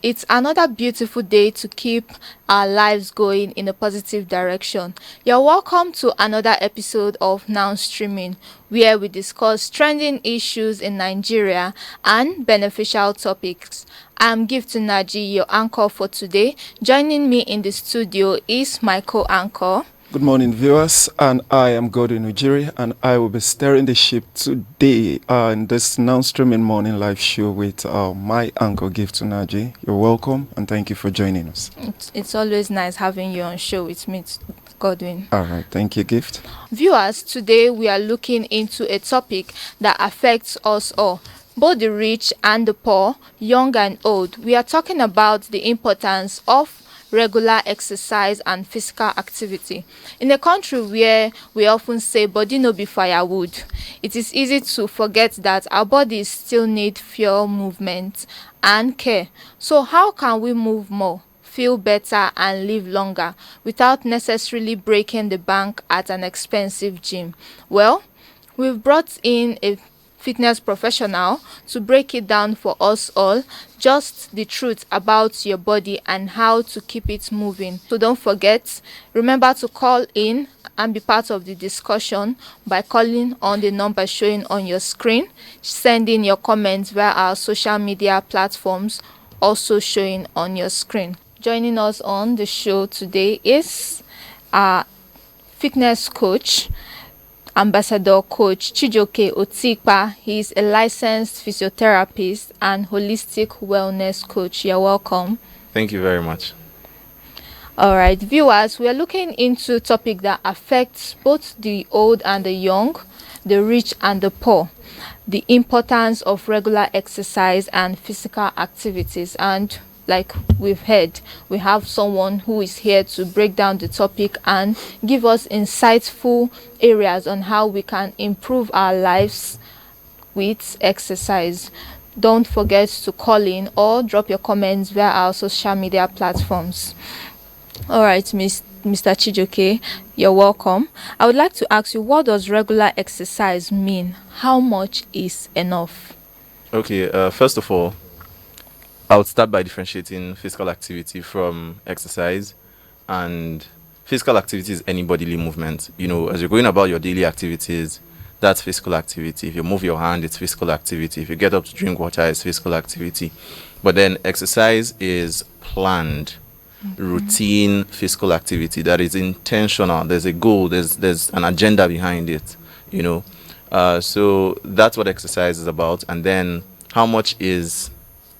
it's another beautiful day to keep our lives going in a positive direction. You're welcome to another episode of Now Streaming, where we discuss trending issues in Nigeria and beneficial topics. I'm Gift Naji, your anchor for today. Joining me in the studio is my co-anchor. Good morning, viewers, and I am Gordon Ujiri, and I will be steering the ship today in this non-streaming morning live show with my uncle Gift Naji. You're welcome, and thank you for joining us. It's always nice having you on show with me, Godwin. All right, thank you, Gift. Viewers, today we are looking into a topic that affects us all, both the rich and the poor, young and old. We are talking about the importance of regular exercise and physical activity. In a country where we often say body no be firewood, it is easy to forget that our bodies still need fuel, movement and care. So how can we move more, feel better and live longer without necessarily breaking the bank at an expensive gym? Well, we've brought in a fitness professional to break it down for us all, just the truth about your body and how to keep it moving. So don't forget, remember to call in and be part of the discussion by calling on the number showing on your screen, sending your comments via our social media platforms also showing on your screen. Joining us on the show today is our fitness coach, Ambassador Coach Chijioke Otikpa. He is a licensed physiotherapist and holistic wellness coach. You're welcome. Thank you very much. All right, viewers, we are looking into a topic that affects both the old and the young, the rich and the poor, the importance of regular exercise and physical activities. And like we've heard, we have someone who is here to break down the topic and give us insightful areas on how we can improve our lives with exercise. Don't forget to call in or drop your comments via our social media platforms. All right, Mr. Chijioke, you're welcome. I would like to ask you, what does regular exercise mean? How much is enough? Okay, first of all, I would start by differentiating physical activity from exercise. And physical activity is any bodily movement. You know, as you're going about your daily activities, that's physical activity. If you move your hand, it's physical activity. If you get up to drink water, it's physical activity. But then exercise is planned, routine physical activity that is intentional. There's a goal, there's an agenda behind it, you know. So that's what exercise is about. And then how much is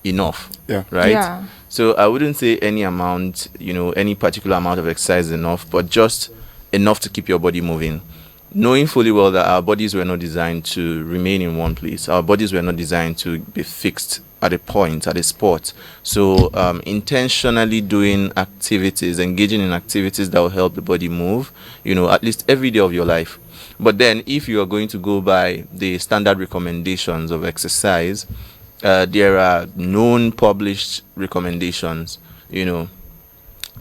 enough? Right? Yeah. So I wouldn't say any amount, you know, any particular amount of exercise is enough, but just enough to keep your body moving. Knowing fully well that our bodies were not designed to remain in one place. Our bodies were not designed to be fixed at a point, at a spot. So intentionally doing activities, engaging in activities that will help the body move, you know, at least every day of your life. But then if you are going to go by the standard recommendations of exercise, there are known published recommendations, you know,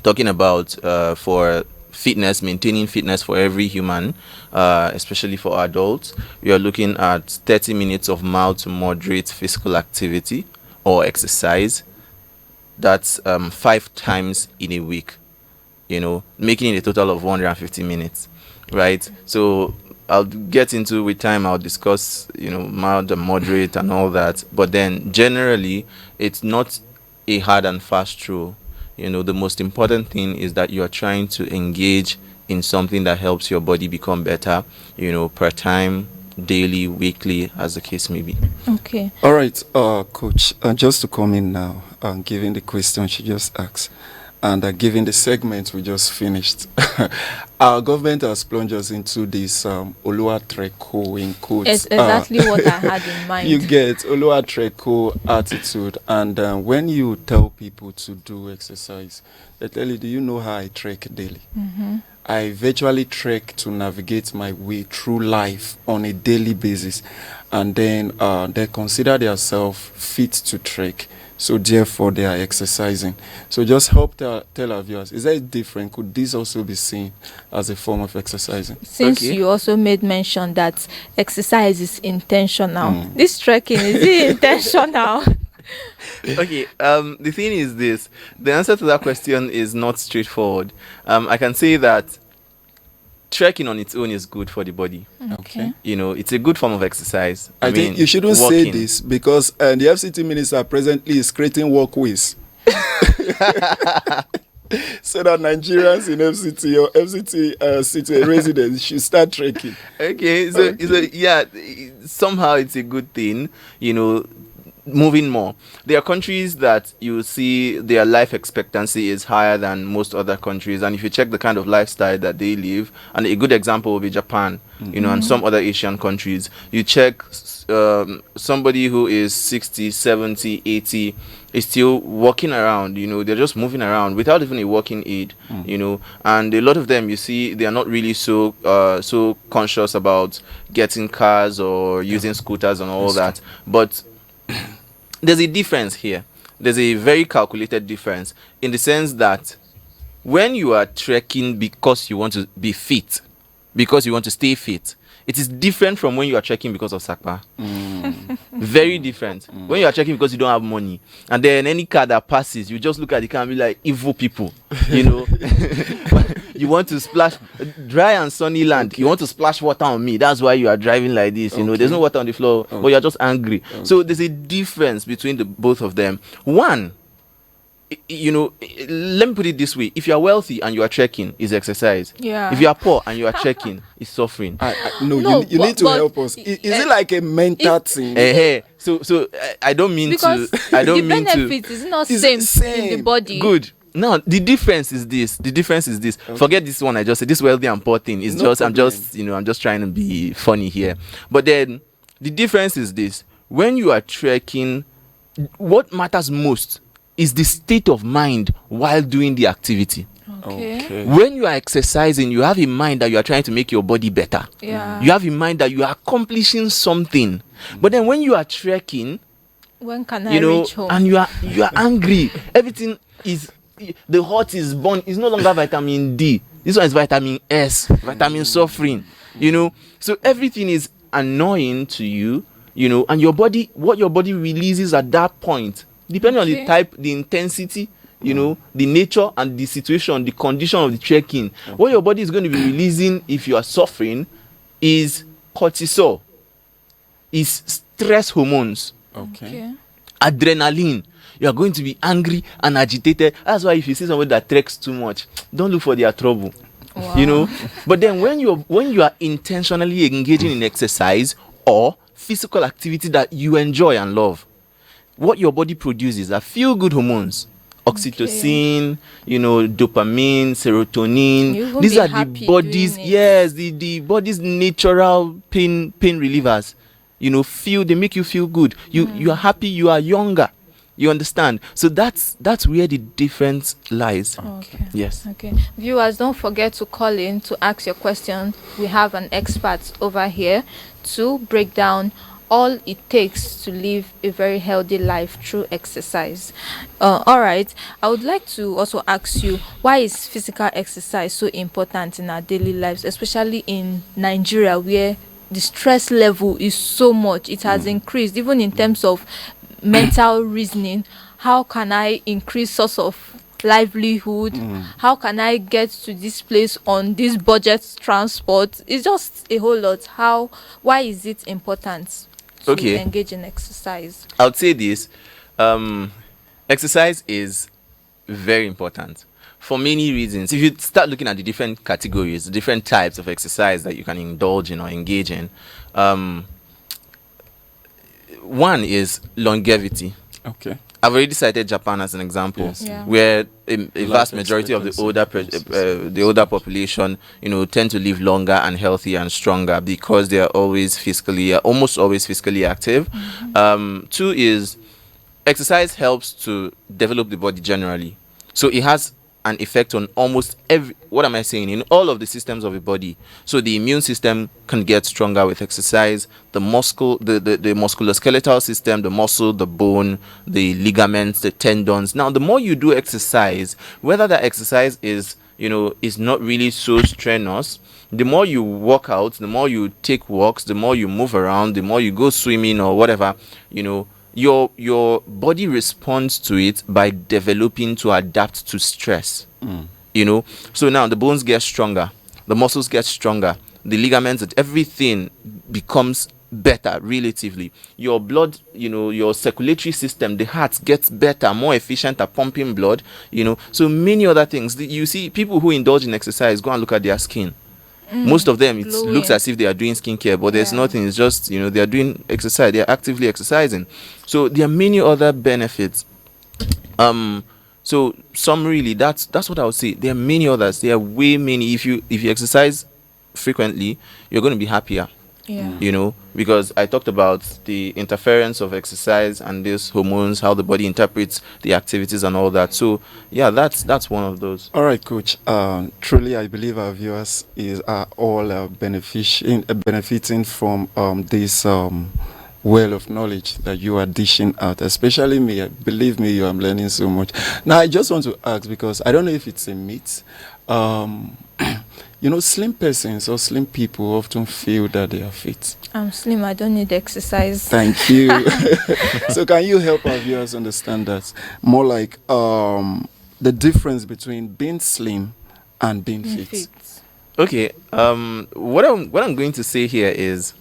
talking about for fitness, maintaining fitness for every human, especially for adults. We are looking at 30 minutes of mild to moderate physical activity or exercise. That's 5 times in a week, you know, making it a total of 150 minutes, right? So I'll get into with time, I'll discuss, you know, mild and moderate and all that. But then generally, it's not a hard and fast rule. You know, the most important thing is that you are trying to engage in something that helps your body become better, you know, per time, daily, weekly, as the case may be. Okay. All right, Coach, just to come in now, given the question she just asked, and given the segment we just finished, our government has plunged us into this Oluwatreko in quotes. It's exactly what I had in mind. You get Oluwatreko attitude, and when you tell people to do exercise, they tell you, do you know how I trek daily? I virtually trek to navigate my way through life on a daily basis, and then they consider themselves fit to trek. So therefore, they are exercising. So just help tell our viewers, is that different? Could this also be seen as a form of exercising? Since you also made mention that exercise is intentional, this trekking, is it intentional? Okay, the thing is this. The answer to that question is not straightforward. I can say that trekking on its own is good for the body. Okay. You know, it's a good form of exercise. I think you shouldn't say this because the FCT minister presently is creating walkways. So that Nigerians in FCT or FCT city residents should start trekking. Okay, so yeah, somehow it's a good thing, you know, moving more. There are countries that you see their life expectancy is higher than most other countries, and if you check the kind of lifestyle that they live, and a good example will be Japan, you know, and some other Asian countries, you check somebody who is 60, 70, 80 is still walking around, you know, they're just moving around without even a walking aid, you know, and a lot of them, you see, they are not really so so conscious about getting cars or using scooters and all that. But there's a difference here. There's a very calculated difference in the sense that when you are trekking because you want to be fit, because you want to stay fit, it is different from when you are trekking because of Sakpa. Very different. When you are trekking because you don't have money, and then any car that passes, you just look at the car and be like, evil people, you know. You want to splash dry and sunny land. You want to splash water on me. That's why you are driving like this. You know, there's no water on the floor, but you're just angry. So there's a difference between the both of them. One, you know, let me put it this way: if you are wealthy and you are trekking, is exercise. Yeah. If you are poor and you are trekking, is suffering. No, you need to help us. Is it like a mental thing? So I don't mean because to. I don't the mean to. benefit is not It's same in the body. Good. Now the difference is this. Okay. Forget this one I just said. This wealthy and poor thing is No just. I'm just. You know. I'm just trying to be funny here. But then the difference is this: when you are trekking, what matters most is the state of mind while doing the activity. Okay. When you are exercising, you have in mind that you are trying to make your body better. Yeah. You have in mind that you are accomplishing something. But then when you are trekking, When can I you know, reach home? and you are angry, everything is, the heart is born. It's no longer vitamin D. This one is vitamin S, vitamin suffering. You know, so everything is annoying to you. You know, and your body, what your body releases at that point, depending on the type, the intensity, you know, the nature and the situation, the condition of the trekking, what your body is going to be releasing if you are suffering is cortisol, is stress hormones, Okay. adrenaline. You are going to be angry and agitated. That's why if you see somebody that treks too much, don't look for their trouble. Wow. You know. But then when you are intentionally engaging in exercise or physical activity that you enjoy and love, what your body produces are feel good hormones, oxytocin, you know, dopamine, serotonin. These are the body's, yes, the body's natural pain relievers. You know, they make you feel good. You are happy, you are younger. You understand? So that's where the difference lies. Okay. Yes. Okay. Viewers, don't forget to call in to ask your question. We have an expert over here to break down all it takes to live a very healthy life through exercise. All right. I would like to also ask you, why is physical exercise so important in our daily lives, especially in Nigeria, where the stress level is so much? It has increased, even in terms of mental reasoning. How can I increase source of livelihood? How can I get to this place on this budget transport? It's just a whole lot. Why is it important to engage in exercise? I would say this: exercise is very important for many reasons. If you start looking at the different categories, the different types of exercise that you can indulge in or engage in, one is longevity. Okay. I've already cited Japan as an example, Yes. Yeah. where a vast majority of the older population, you know, tend to live longer and healthier and stronger because they are almost always physically active. Two is exercise helps to develop the body generally, so it has an effect on almost in all of the systems of the body. So the immune system can get stronger with exercise, the musculoskeletal system, the muscle, the bone, the ligaments, the tendons. Now the more you do exercise, whether that exercise is not really so strenuous, the more you work out, the more you take walks, the more you move around, the more you go swimming or whatever, your body responds to it by developing to adapt to stress. You know, so now the bones get stronger, the muscles get stronger, the ligaments, everything becomes better relatively. Your blood, you know, your circulatory system, the heart gets better, more efficient at pumping blood, you know. So many other things. You see people who indulge in exercise, go and look at their skin. Most of them, it looks as if they are doing skincare, but there's nothing. It's just, you know, they are doing exercise, they are actively exercising. So there are many other benefits. So summarily, that's what I would say. There are many others. There are way many. If you exercise frequently, you're going to be happier. Yeah. You know, because I talked about the interference of exercise and these hormones, how the body interprets the activities and all that. So yeah, that's one of those. All right, Coach. Truly, I believe our viewers are all benefiting from this well of knowledge that you are dishing out. Especially me. Believe me, I'm learning so much. Now, I just want to ask, because I don't know if it's a myth. You know, slim persons or slim people often feel that they are fit. I'm slim, I don't need exercise. Thank you. So can you help our viewers understand that? More like the difference between being slim and being fit. Okay. What I'm going to say here is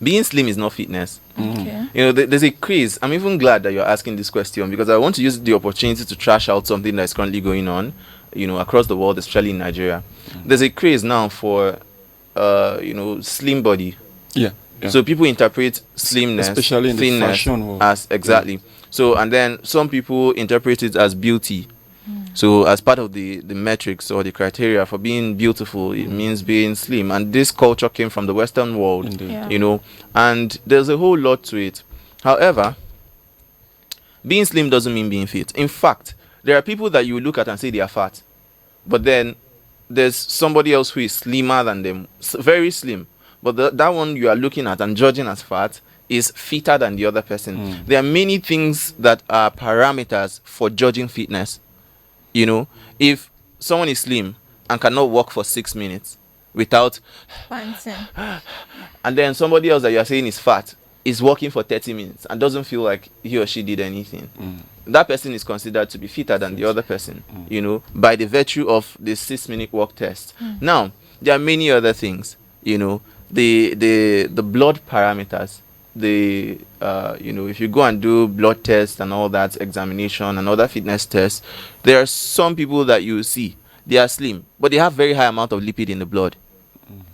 being slim is not fitness. Okay. You know, there's a craze. I'm even glad that you're asking this question, because I want to use the opportunity to trash out something that's currently going on, you know, across the world, especially in Nigeria. There's a craze now for, you know, slim body. Yeah. So people interpret slimness, especially in thinness, the fashion world, as exactly. Yeah. So, and then some people interpret it as beauty. So as part of the metrics or the criteria for being beautiful, it means being slim. And this culture came from the Western world, you know, and there's a whole lot to it. However, being slim doesn't mean being fit. In fact, there are people that you look at and say they are fat, but then there's somebody else who is slimmer than them, very slim. But that one you are looking at and judging as fat is fitter than the other person. There are many things that are parameters for judging fitness. You know, if someone is slim and cannot walk for 6 minutes without panting, and then somebody else that you are saying is fat is walking for 30 minutes and doesn't feel like he or she did anything, that person is considered to be fitter than the other person, you know, by the virtue of the 6-minute walk test. Now, there are many other things, you know, the blood parameters. You know, if you go and do blood tests and all that, examination and other fitness tests, there are some people that you see, they are slim, but they have very high amount of lipid in the blood.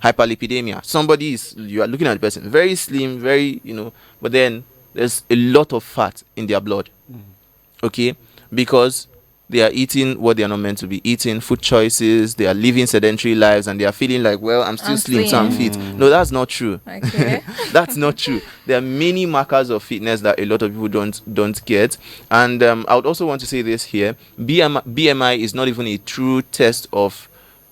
Hyperlipidemia. You are looking at the person, very slim, very, you know, but then there's a lot of fat in their blood. Okay? Because they are eating what they are not meant to be eating, food choices, they are living sedentary lives, and they are feeling like, well, I'm still slim, so I'm fit. No, that's not true. Okay. That's not true. There are many markers of fitness that a lot of people don't get. And I would also want to say this here. BMI is not even a true test of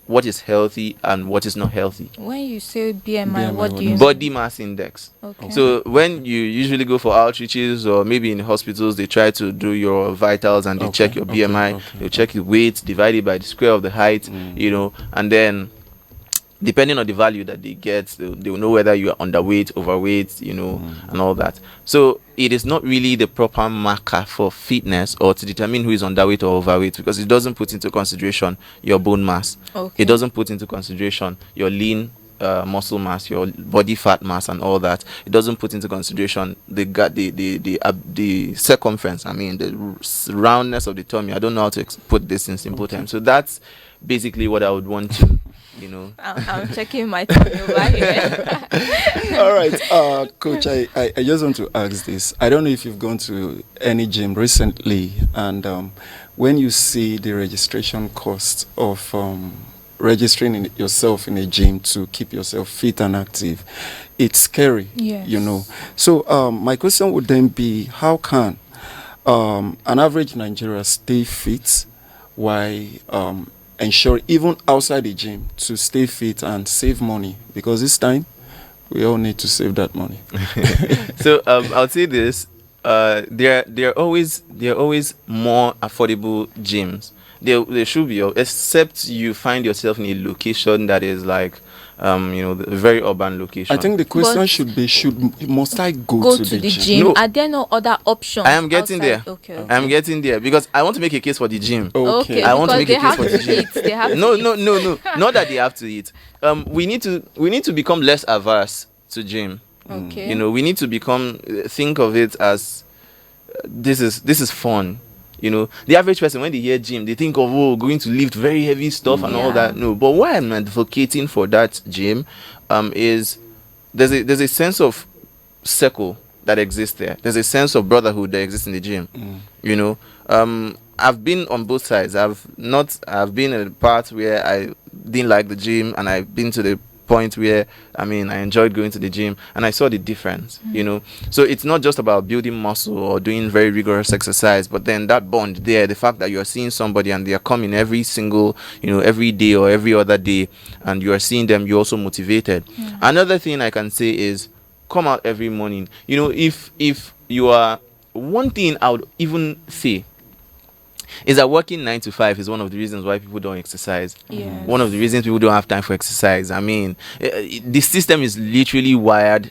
what is healthy and what is not healthy. When you say BMI, what do you mean? Body mass index. Okay. So when you usually go for outreaches, or maybe in hospitals, they try to do your vitals and they check your BMI. They'll check your weight divided by the square of the height, you know, and then depending on the value that they get, they will know whether you are underweight, overweight, you know, and all that. So it is not really the proper marker for fitness or to determine who is underweight or overweight, because it doesn't put into consideration your bone mass. Okay. It doesn't put into consideration your lean muscle mass, your body fat mass, and all that. It doesn't put into consideration the circumference. I mean, the roundness of the tummy. I don't know how to put this in simple terms. So that's basically what I would want to, you know. I'm checking my tummy over here. All right, Coach, I just want to ask this. I don't know if you've gone to any gym recently, and when you see the registration cost of registering yourself in a gym to keep yourself fit and active, it's scary. Yes. You know. So my question would then be, how can an average Nigerian stay fit while ensure, even outside the gym, to stay fit and save money? Because this time we all need to save that money. So I'll say this. There are always more affordable gyms. There should be, except you find yourself in a location that is like, a very urban location. I think the question But- should be: must I Go to to the gym? gym. No. Are there no other options? I am getting outside? there. Okay. I'm getting there because I want to make a case for the gym. Okay, I want to because make a they case have for the to gym. eat. They have No, to no, eat. no, no. Not that they have to eat. We need to become less averse to gym. Okay. We need to become think of it as this is fun. The average person, when they hear gym, they think of going to lift very heavy stuff and all Yeah. that. No, but why I'm advocating for that gym is there's a sense of circle that exists there. There's a sense of brotherhood that exists in the gym. I've been on both sides. I've been in a part where I didn't like the gym, and I've been to the point where I enjoyed going to the gym, and I saw the difference. So it's not just about building muscle or doing very rigorous exercise, but then that bond there, the fact that you're seeing somebody and they are coming every single every day or every other day, and you are seeing them, you're also motivated. Another thing I can say is come out every morning. If you are, one thing I would even say is that working 9 to 5 is one of the reasons why people don't exercise. Yes. One of the reasons people don't have time for exercise. The system is literally wired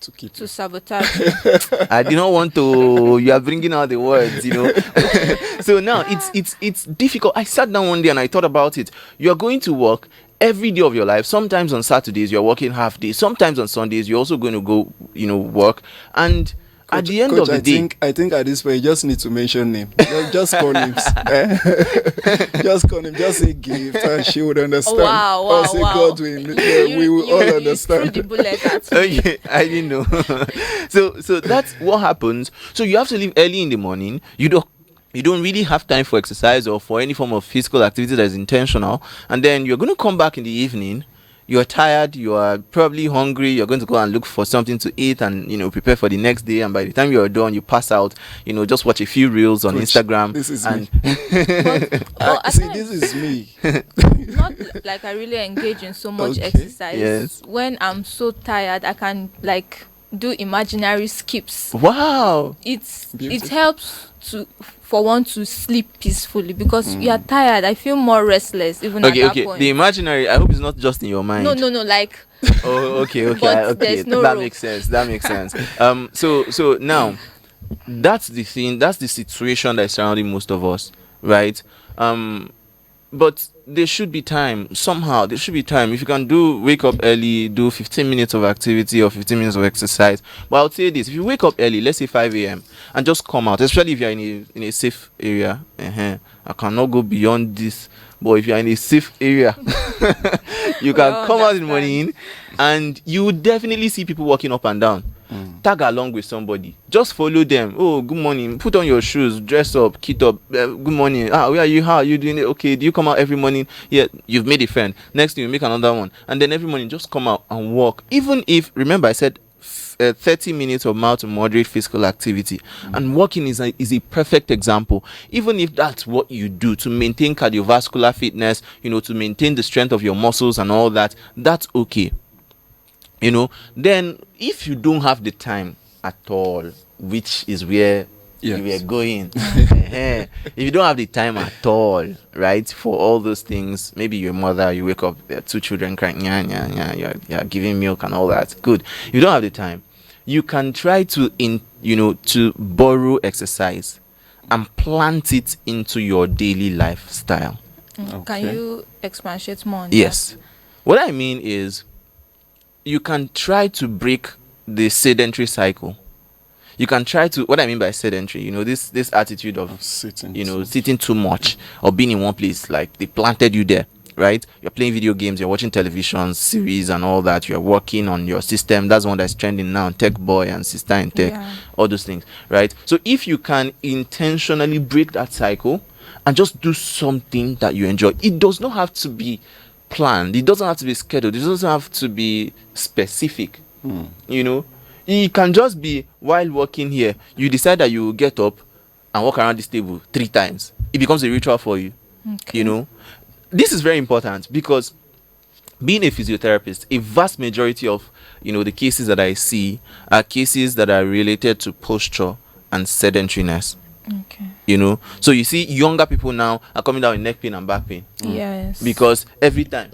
To keep To sabotage. I did not want to. You are bringing out the words, So now it's difficult. I sat down one day and I thought about it. You are going to work every day of your life. Sometimes on Saturdays you're working half day. Sometimes on Sundays you're also going to go, work. And at the end of the day, I think at this point you just need to mention name. Just call names. Just call him. Just say gift, and she would understand. Wow, Or say Godwin. We will all understand. You threw the bullet at me. okay, I didn't know. So that's what happens. So you have to leave early in the morning. You don't really have time for exercise or for any form of physical activity that is intentional, and then you're going to come back in the evening. You're tired, you are probably hungry, you're going to go and look for something to eat and prepare for the next day, and by the time you're done you pass out, just watch a few reels on Coach, Instagram. this is and But See, at this times, is me. not like I really engage in so much Okay. exercise. Yes. When I'm so tired, I can do imaginary skips. wow. It Beautiful. helps for one to sleep peacefully because you are tired. I feel more restless even at that point. The imaginary, I hope it's not just in your mind. No, Oh, okay, But okay. there's no That rope. makes sense. So now that's the thing, that's the situation that is surrounding most of us, right? But there should be time. Somehow there should be time. If you can wake up early, do 15 minutes of activity or 15 minutes of exercise. But I'll say this: if you wake up early, let's say 5 a.m. and just come out, especially if you're in a safe area. I cannot go beyond this. But if you're in a safe area, you can all come out in the understand. morning, and you will definitely see people walking up and down. Tag along with somebody. Just follow them. Oh, good morning. Put on your shoes. Dress up. Kit up. Good morning. Where are you? How are you doing it? Okay. Do you come out every morning? Yeah. You've made a friend. Next thing you make another one, and then every morning just come out and walk. Even if, remember, I said 30 minutes of mild to moderate physical activity, and walking is a perfect example. Even if that's what you do to maintain cardiovascular fitness, to maintain the strength of your muscles and all that, that's okay. Then if you don't have the time at all, which is where Yes. you were going, if you don't have the time at all, right, for all those things, maybe your mother, you wake up, there are 2 children crying, you're giving milk and all that. Good. If you don't have the time, you can try to to borrow exercise and plant it into your daily lifestyle. Can Okay. you expatiate more on Yes. What I mean is, you can try to break the sedentary cycle. You can try to, what I mean by sedentary, this attitude of Sitting. sitting too much or being in one place, like they planted you there, right? You're playing video games, you're watching television series and all that, you're working on your system. That's one that's trending now, Tech Boy and Sister in Tech, Yeah. all those things, right? So if you can intentionally break that cycle and just do something that you enjoy, it does not have to be planned, it doesn't have to be scheduled, it doesn't have to be specific. It can just be while working here, you decide that you will get up and walk around this table 3 times. It becomes a ritual for you. Okay. This is very important because being a physiotherapist, a vast majority of the cases that I see are cases that are related to posture and sedentariness. Okay. So you see younger people now are coming down with neck pain and back pain. Yes. Because every time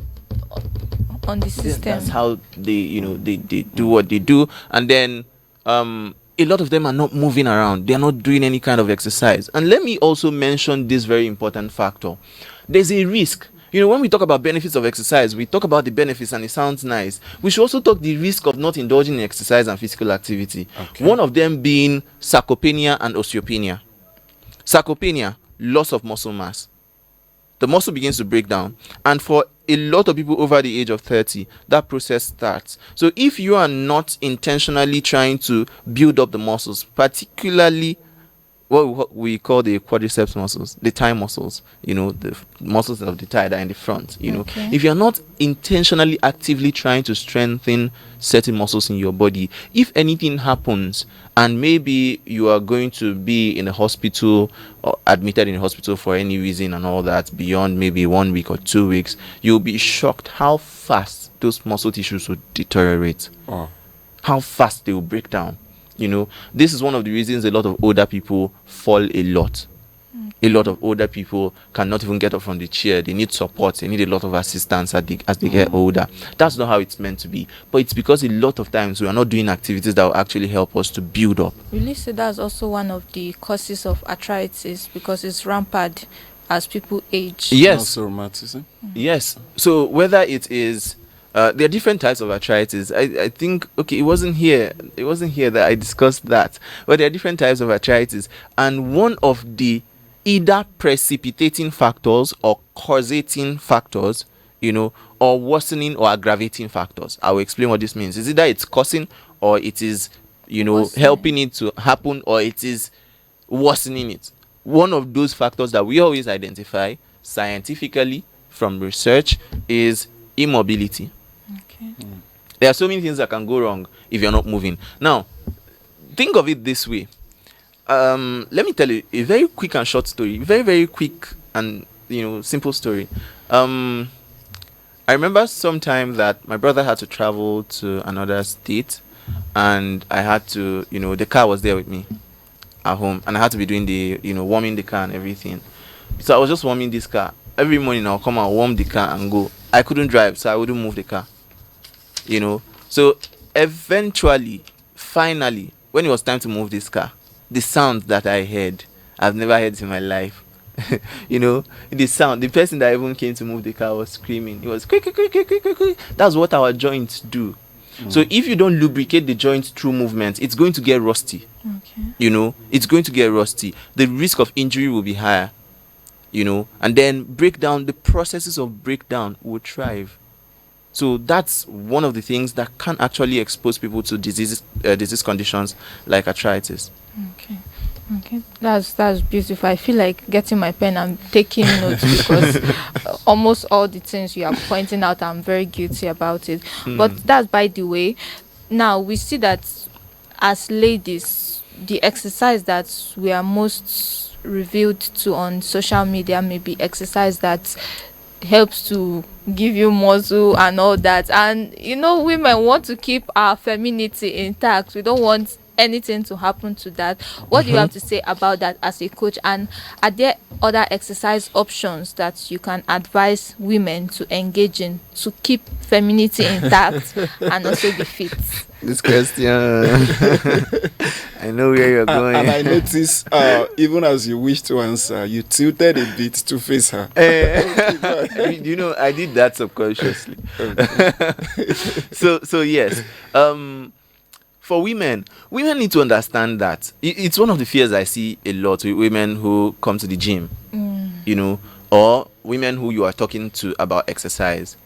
on the system, that's how they they do what they do. And then a lot of them are not moving around. They are not doing any kind of exercise. And let me also mention this very important factor. There's a risk. When we talk about benefits of exercise, we talk about the benefits and it sounds nice. We should also talk the risk of not indulging in exercise and physical activity. Okay. One of them being sarcopenia and osteopenia. Sarcopenia, loss of muscle mass. The muscle begins to break down. And for a lot of people over the age of 30, that process starts. So if you are not intentionally trying to build up the muscles, particularly what we call the quadriceps muscles, the thigh muscles, the muscles of the thigh that are in the front, Okay. if you're not intentionally actively trying to strengthen certain muscles in your body, if anything happens and maybe you are going to be in a hospital or admitted in a hospital for any reason and all that beyond maybe 1 week or 2 weeks, you'll be shocked how fast those muscle tissues will deteriorate, how fast they will break down. This is one of the reasons a lot of older people fall a lot. A lot of older people cannot even get up from the chair. They need support. They need a lot of assistance as they get older. That's not how it's meant to be. But it's because a lot of times we are not doing activities that will actually help us to build up. Really, so that's also one of the causes of arthritis, because it's rampant as people age. Yes. Also rheumatism. Yes. So whether it is there are different types of arthritis. I think, okay, it wasn't here that I discussed that. But there are different types of arthritis. And one of the either precipitating factors or causating factors, or worsening or aggravating factors. I will explain what this means. It's either it's causing or it is, helping it to happen, or it is worsening it. One of those factors that we always identify scientifically from research is immobility. Okay. There are so many things that can go wrong if you're not moving. Now, think of it this way. Let me tell you a very quick and short story. Very, very quick and simple story. I remember sometime that my brother had to travel to another state, and I had to, the car was there with me at home, and I had to be doing the, warming the car and everything. So I was just warming this car. Every morning I'll come and warm the car and go. I couldn't drive, so I wouldn't move the car. So eventually, finally, when it was time to move this car, the sound that I heard, I've never heard it in my life. The sound, the person that even came to move the car was screaming. It was quick, quick, quick, quick, quick, quick, quick. That's what our joints do. So if you don't lubricate the joints through movement, it's going to get rusty. Okay. It's going to get rusty. The risk of injury will be higher. And then breakdown, the processes of breakdown will thrive. So that's one of the things that can actually expose people to disease conditions like arthritis. Okay, that's beautiful. I feel like getting my pen and taking notes, because almost all the things you are pointing out, I'm very guilty about it. But that's by the way. Now we see that as ladies, the exercise that we are most revealed to on social media may be exercise that helps to give you muscle and all that. And women want to keep our femininity intact. We don't want anything to happen to that. What do you have to say about that as a coach? And are there other exercise options that you can advise women to engage in to keep femininity intact and also be fit? This question, I know where you're going. And I notice, even as you wish to answer, you tilted a bit to face her. I did that subconsciously. So yes. For women need to understand that it's one of the fears I see a lot with women who come to the gym, or women who you are talking to about exercise.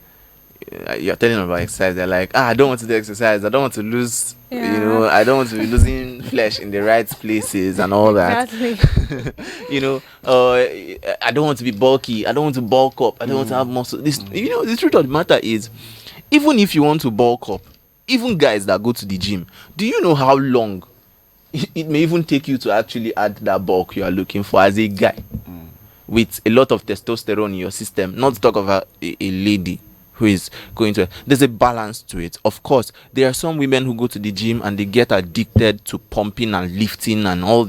You're telling them about exercise, they're like, I don't want to do exercise, I don't want to lose, I don't want to be losing flesh in the right places and all that. Exactly. I don't want to be bulky, I don't want to bulk up, I don't want to have muscle. The truth of the matter is, even if you want to bulk up, even guys that go to the gym, do you know how long it may even take you to actually add that bulk you are looking for as a guy with a lot of testosterone in your system? Not to talk about a lady who is going to, there's a balance to it. Of course, there are some women who go to the gym and they get addicted to pumping and lifting, and all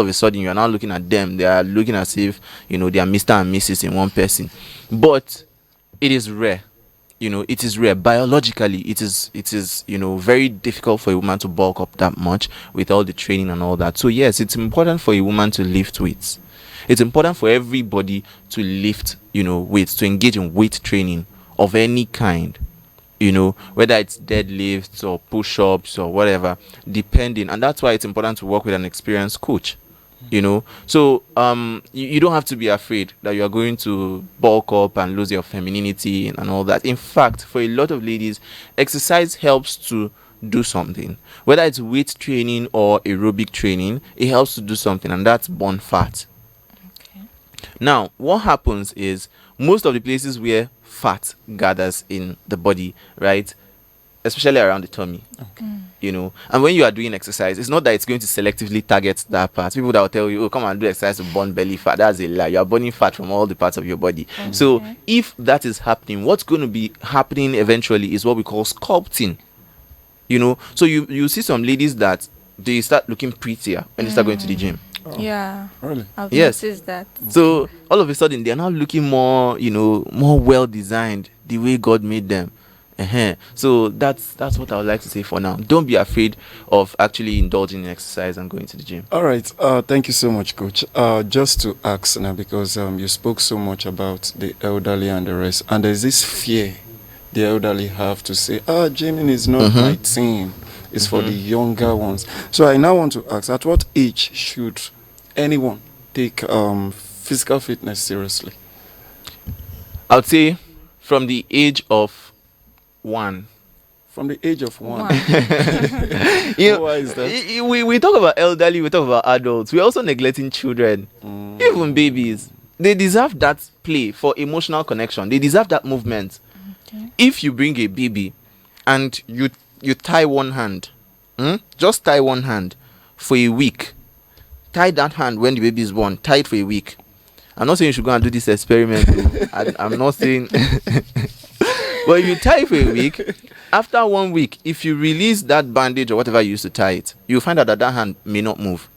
of a sudden you're now looking at them, they are looking as if, they are Mr. and Mrs. in one person. But it is rare. It is rare. Biologically, it is very difficult for a woman to bulk up that much with all the training and all that. So yes, it's important for a woman to lift weights. It's important for everybody to lift, weights, to engage in weight training of any kind, whether it's deadlifts or push-ups or whatever, depending. And that's why it's important to work with an experienced coach. So you don't have to be afraid that you are going to bulk up and lose your femininity and all that. In fact, for a lot of ladies, exercise helps to do something, whether it's weight training or aerobic training. It helps to do something, and that's burn fat. Okay. Now, what happens is, most of the places where fat gathers in the body, right, especially around the tummy, and when you are doing exercise, it's not that it's going to selectively target that part. People that will tell you, oh, come and do exercise to burn belly fat, that's a lie. You are burning fat from all the parts of your body. So if that is happening, what's going to be happening eventually is what we call sculpting. So you see some ladies that they start looking prettier when they start going to the gym. Yeah, Really? I've Yes. noticed that. So all of a sudden they are now looking more, more well designed, the way God made them. So that's what I would like to say for now. Don't be afraid of actually indulging in exercise and going to the gym. All right. Thank you so much, Coach. Just to ask now, because you spoke so much about the elderly and the rest, and there's this fear the elderly have to say, gymming is not my thing. It's for the younger ones. So I now want to ask, at what age should anyone take physical fitness seriously? I would say from the age of 1. From the age of 1. Wow. Why is that? We talk about elderly, we talk about adults. We're also neglecting children, even babies. They deserve that play for emotional connection. They deserve that movement. Okay. If you bring a baby and you tie one hand, just tie one hand for a week. Tie that hand when the baby is born. Tie it for a week. I'm not saying you should go and do this experiment. I'm not saying. But if you tie it for a week, after 1 week, if you release that bandage or whatever you used to tie it, you'll find out that hand may not move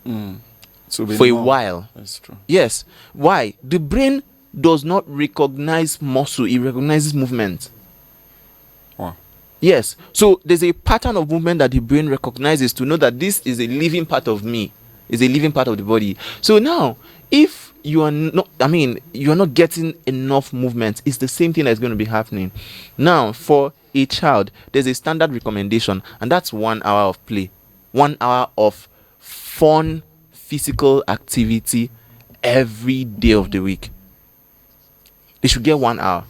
So for a while. That's true. Yes. Why? The brain does not recognize muscle. It recognizes movement. Wow. Yes. So there's a pattern of movement that the brain recognizes to know that this is a living part of me, is a living part of the body. So now, if you are not getting enough movement, it's the same thing that's going to be happening. Now, for a child, there's a standard recommendation, and that's 1 hour of play, 1 hour of fun physical activity every day of the week. They should get 1 hour.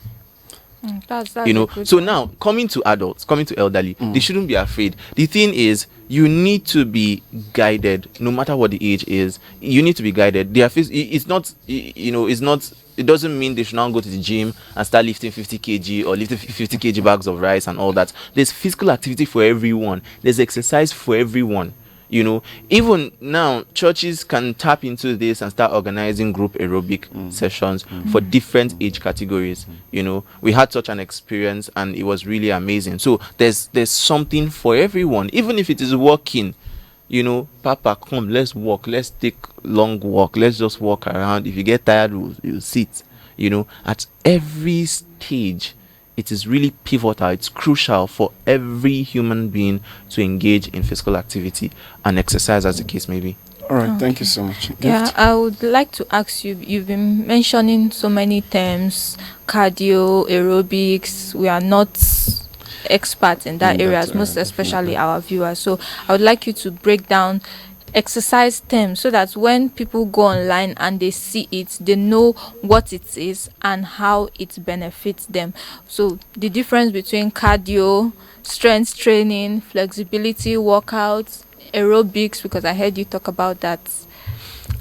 That's So one. now, coming to adults, coming to elderly, they shouldn't be afraid. The thing is, you need to be guided, no matter what the age is. You need to be guided. It's not, it doesn't mean they should now go to the gym and start lifting 50 kg or lifting 50 kg bags of rice and all that. There's physical activity for everyone. There's exercise for everyone. Even now, churches can tap into this and start organizing group aerobic sessions for different age categories. We had such an experience and it was really amazing. So there's something for everyone, even if it is walking. Papa, come, let's walk. Let's take long walk. Let's just walk around. If you get tired, you'll sit. At every stage, it is really pivotal. It's crucial for every human being to engage in physical activity and exercise, as the case may be. All right. Thank you so much. Yeah, Gift? I would like to ask you, you've been mentioning so many terms, cardio, aerobics. We are not experts in that area, most especially our viewers. So I would like you to break down exercise terms so that when people go online and they see it, they know what it is and how it benefits them. So the difference between cardio, strength training, flexibility workouts, aerobics, because I heard you talk about that.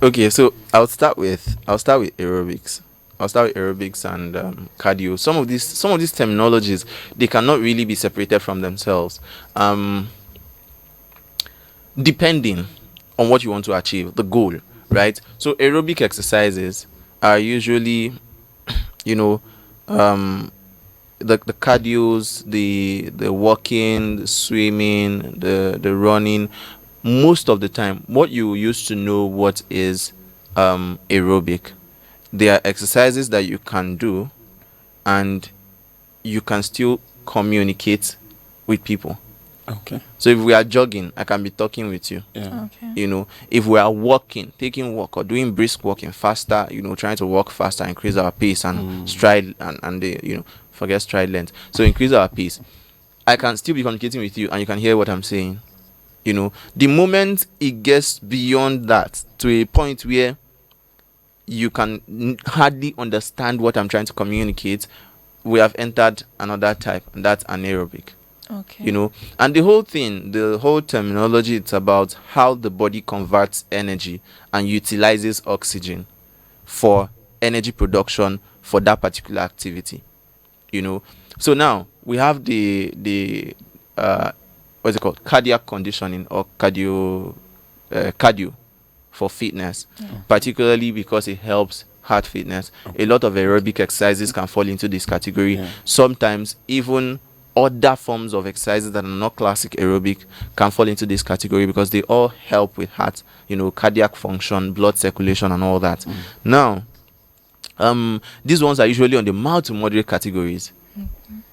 Okay, so I'll start with aerobics. I'll start with aerobics and cardio. Some of these terminologies, they cannot really be separated from themselves. Depending on what you want to achieve, the goal, right? So aerobic exercises are usually, the cardios, the walking, the swimming, the running, most of the time, what you used to know what is aerobic. There are exercises that you can do, and you can still communicate with people. Okay. So if we are jogging, I can be talking with you. Yeah. Okay. You know, if we are walking, taking walk or doing brisk walking faster, trying to walk faster, increase our pace and stride and the, forget stride length. So increase our pace. I can still be communicating with you and you can hear what I'm saying. The moment it gets beyond that to a point where you can hardly understand what I'm trying to communicate, we have entered another type, and that's anaerobic. Okay. And the whole terminology, it's about how the body converts energy and utilizes oxygen for energy production for that particular activity. So now we have the what's it called, cardiac conditioning, or cardio for fitness, particularly because it helps heart fitness. A lot of aerobic exercises can fall into this category. Sometimes even other forms of exercises that are not classic aerobic can fall into this category, because they all help with heart, cardiac function, blood circulation and all that. Now, these ones are usually on the mild to moderate categories.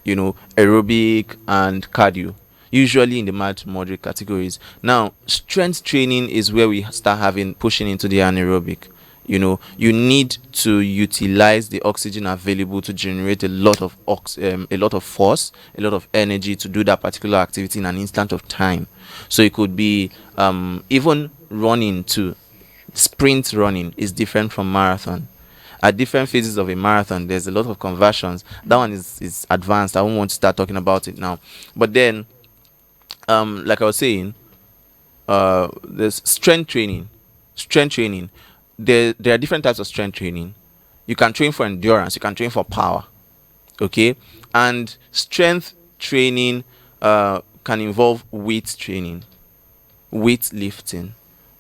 Aerobic and cardio, usually in the mild to moderate categories. Now, strength training is where we start pushing into the anaerobic. You need to utilize the oxygen available to generate a lot of force, a lot of energy to do that particular activity in an instant of time. So it could be even running too. Sprint running is different from marathon. At different phases of a marathon, there's a lot of conversions. That one is advanced. I won't want to start talking about it now. But then, like I was saying, there's strength training. There are different types of strength training. You can train for endurance, you can train for power. Okay? And strength training can involve weight training, weight lifting.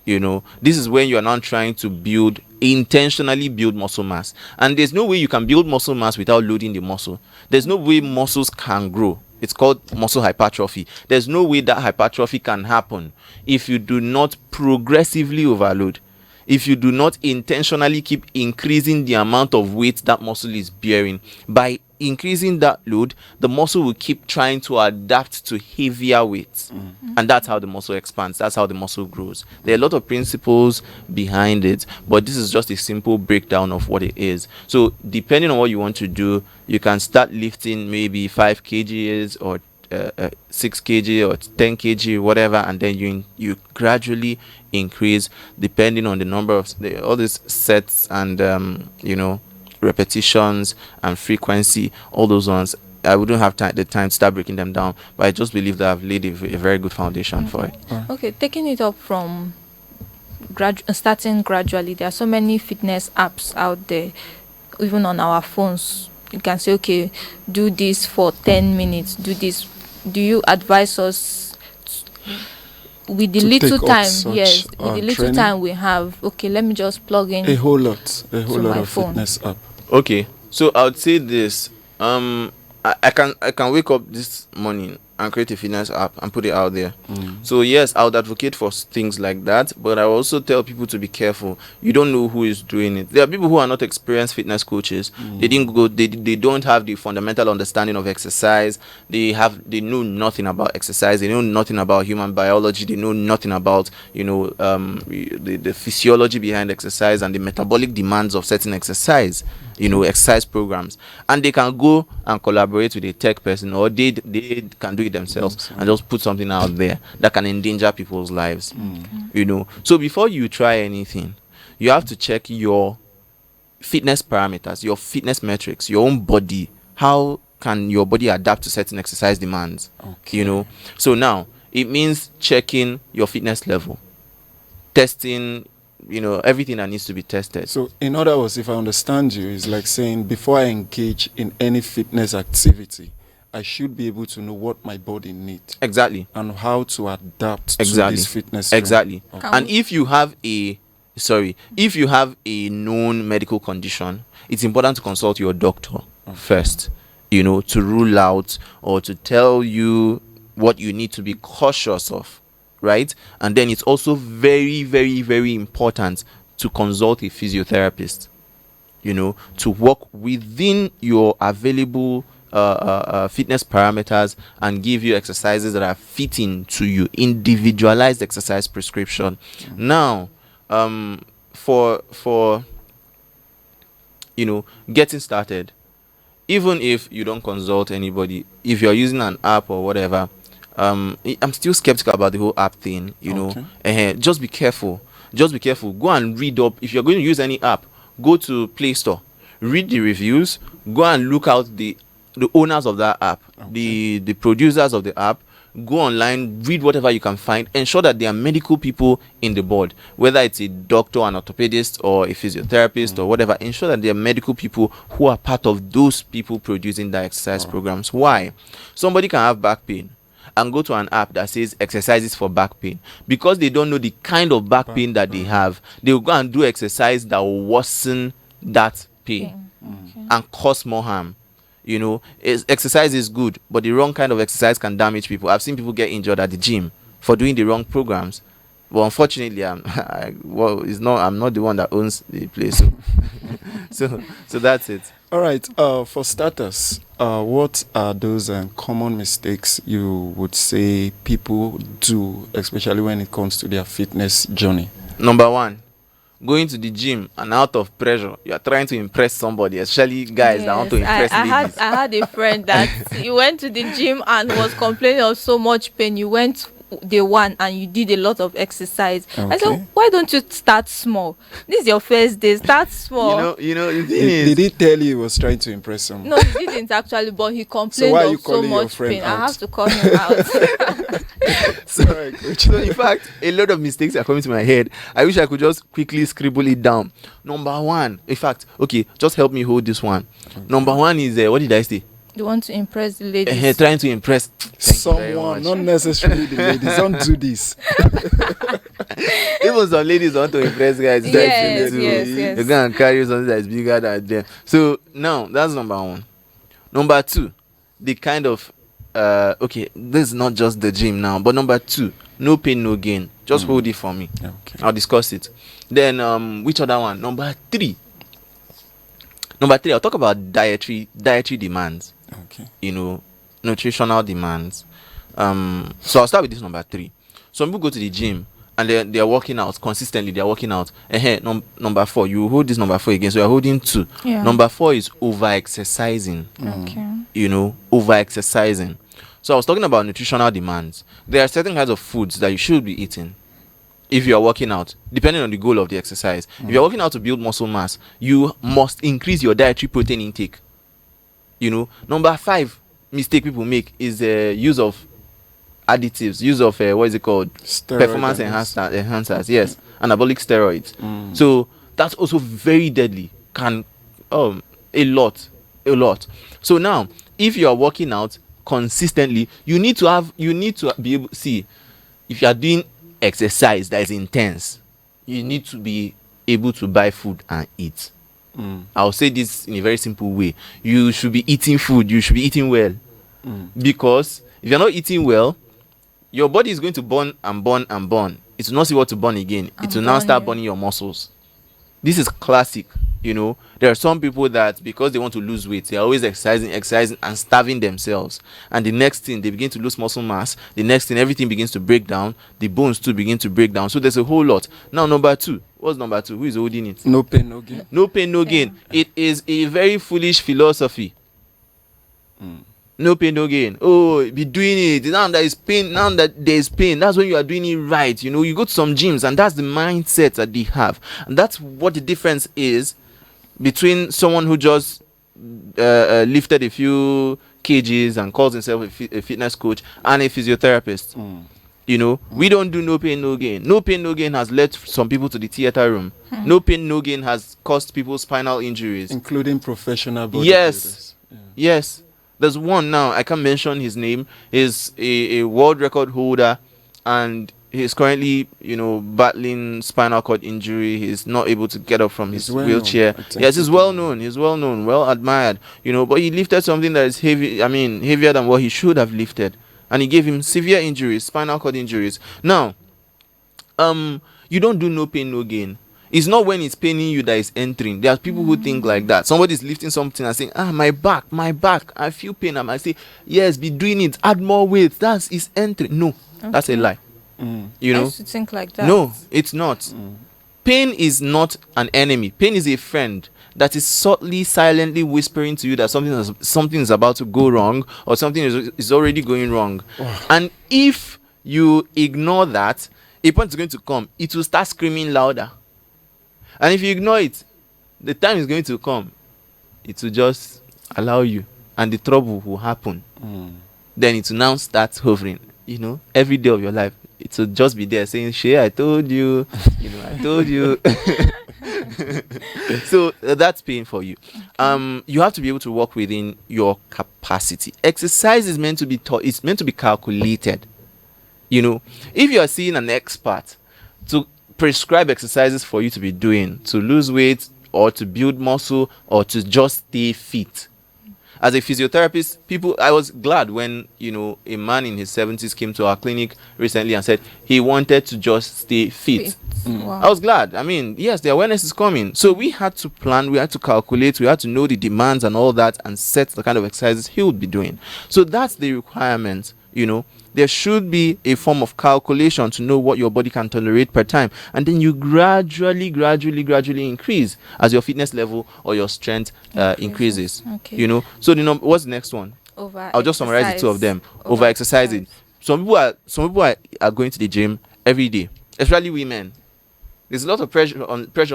This is when you are not trying to intentionally build muscle mass. And there's no way you can build muscle mass without loading the muscle. There's no way muscles can grow. It's called muscle hypertrophy. There's no way that hypertrophy can happen if you do not progressively overload. If you do not intentionally keep increasing the amount of weight that muscle is bearing. By increasing that load, the muscle will keep trying to adapt to heavier weights. And that's how the muscle expands. That's how the muscle grows. There are a lot of principles behind it, but this is just a simple breakdown of what it is. So depending on what you want to do, you can start lifting maybe 5 kgs or 6 kg or 10 kg, whatever, and then you gradually increase depending on the number of all these sets and repetitions and frequency, all those ones. I wouldn't have the time to start breaking them down, but I just believe that I've laid a very good foundation for it. Okay, taking it up from starting gradually, there are so many fitness apps out there, even on our phones. You can say, okay, do this for 10 minutes, do this. Do you advise us with the little time? Yes, with the little training? time we have. Okay, let me just plug in a whole lot of phone. fitness app. Okay, so I would say this. I can wake up this morning and create a fitness app and put it out there. So yes, I would advocate for things like that, but I also tell people to be careful. You don't know who is doing it. There are people who are not experienced fitness coaches. They didn't go. They don't have the fundamental understanding of exercise. They know nothing about exercise. They know nothing about human biology. They know nothing about the physiology behind exercise and the metabolic demands of certain exercise. Exercise programs, and they can go and collaborate with a tech person, or they can do it themselves and just put something out there that can endanger people's lives. So before you try anything, you have to check your fitness parameters, your fitness metrics, your own body. How can your body adapt to certain exercise demands? So now it means checking your fitness level, testing everything that needs to be tested. So in other words, if I understand you, it's like saying before I engage in any fitness activity, I should be able to know what my body needs. Exactly. And how to adapt exactly. to this fitness exactly. Okay. And if you have a known medical condition, it's important to consult your doctor first. to rule out or to tell you what you need to be cautious of, right? And then it's also very, very, very important to consult a physiotherapist, to work within your available fitness parameters and give you exercises that are fitting to you, individualized exercise prescription. Now, for getting started, even if you don't consult anybody, if you're using an app or whatever, I'm still skeptical about the whole app thing. Just be careful. Go and read up. If you're going to use any app, go to Play Store, read the reviews, go and look out the owners of that app, the producers of the app. Go online, read whatever you can find, ensure that there are medical people in the board, whether it's a doctor, an orthopedist, or a physiotherapist or whatever. Ensure that there are medical people who are part of those people producing the exercise programs. Why? Somebody can have back pain and go to an app that says exercises for back pain. Because they don't know the kind of back pain that they have, they will go and do exercise that will worsen that pain and cause more harm. Exercise is good, but the wrong kind of exercise can damage people. I've seen people get injured at the gym for doing the wrong programs. But unfortunately, I'm not the one that owns the place. So that's it. All right. For starters, what are those common mistakes you would say people do, especially when it comes to their fitness journey? Number one, going to the gym and out of pressure, you are trying to impress somebody, especially guys that want to impress ladies. I had a friend that he went to the gym and was complaining of so much pain. You went day one and you did a lot of exercise. I said, why don't you start small? This is your first day. Start small. The thing is, did he tell you he was trying to impress someone? No, he didn't actually, but he complained of so much pain. I have to call him out. Sorry, coach. So in fact, a lot of mistakes are coming to my head. I wish I could just quickly scribble it down. Number one, in fact, just help me hold this one. Number one is what did I say? You want to impress the ladies. Trying to impress someone, not necessarily the ladies. Don't do this. Even some ladies want to impress guys. Yes. They're going to carry something that is bigger than them. So now, that's number one. Number two, the kind of, this is not just the gym now, but number two, no pain, no gain. Just hold it for me. Okay. I'll discuss it. Then, which other one? Number three, I'll talk about dietary demands. Okay. Nutritional demands. So I'll start with this number three. Some people go to the gym and they're working out consistently. They're working out. Number four, you hold this number four again. So you're holding two. Yeah. Number four is over-exercising. Okay. Over-exercising. So I was talking about nutritional demands. There are certain kinds of foods that you should be eating if you are working out, depending on the goal of the exercise. If you're working out to build muscle mass, you must increase your dietary protein intake. Number five mistake people make is the use of additives, use of performance enhancers. Yes, anabolic steroids. So that's also very deadly. Can a lot. So now, if you are working out consistently, you need to be able see if you are doing exercise that is intense, you need to be able to buy food and eat. I'll say this in a very simple way. You should be eating food. You should be eating well. Because if you're not eating well, your body is going to burn and burn and burn. It will not see what to burn again. It will now start burning your muscles. This is classic. There are some people that because they want to lose weight, they're always exercising and starving themselves. And the next thing, they begin to lose muscle mass. The next thing, everything begins to break down. The bones too begin to break down. So there's a whole lot. Now, number two. What's number two? Who is holding it? No pain, no gain. No pain, no gain. It is a very foolish philosophy. No pain, no gain. Oh, be doing it. Now there is pain. Now that there is pain, that's when you are doing it right. You go to some gyms and that's the mindset that they have. And that's what the difference is between someone who just lifted a few kgs and calls himself a fitness coach and a physiotherapist. We don't do no pain, no gain. No pain, no gain has led some people to the theater room. No pain, no gain has caused people spinal injuries. Including professional bodybuilders. Yes. Yes. There's one now, I can't mention his name. He's a world record holder and he's currently, battling spinal cord injury. He's not able to get up from his wheelchair. Yes, he's well known. He's well known, well admired. But he lifted something that is heavy. I mean, heavier than what he should have lifted, and he gave him severe injuries, spinal cord injuries. Now, you don't do no pain, no gain. It's not when it's paining you that it's entering. There are people who think like that. Somebody's lifting something and saying, my back, I feel pain. I might say, yes, be doing it, add more weight. It's entering. No, that's a lie. I used to think like that. No, it's not. Pain is not an enemy. Pain is a friend that is subtly, silently whispering to you that something is about to go wrong, or something is already going wrong. And if you ignore that, a point is going to come. It will start screaming louder. And if you ignore it, the time is going to come. It will just allow you, and the trouble will happen. Then it will now start hovering. Every day of your life, it will just be there saying, "Shay, I told you." I told you. So that's pain for you. You have to be able to work within your capacity. Exercise is meant to be taught. It's meant to be calculated. If you are seeing an expert to prescribe exercises for you to be doing to lose weight or to build muscle or to just stay fit. As a physiotherapist, I was glad when, a man in his 70s came to our clinic recently and said he wanted to just stay fit. Wow. I was glad. I mean, yes, the awareness is coming. So we had to plan, we had to calculate, we had to know the demands and all that and set the kind of exercises he would be doing. So that's the requirement, There should be a form of calculation to know what your body can tolerate per time. And then you gradually increase as your fitness level or your strength increases. Okay. So what's the next one? I'll just summarize the two of them. Over exercising. Some people are going to the gym every day, especially women. There's a lot of pressure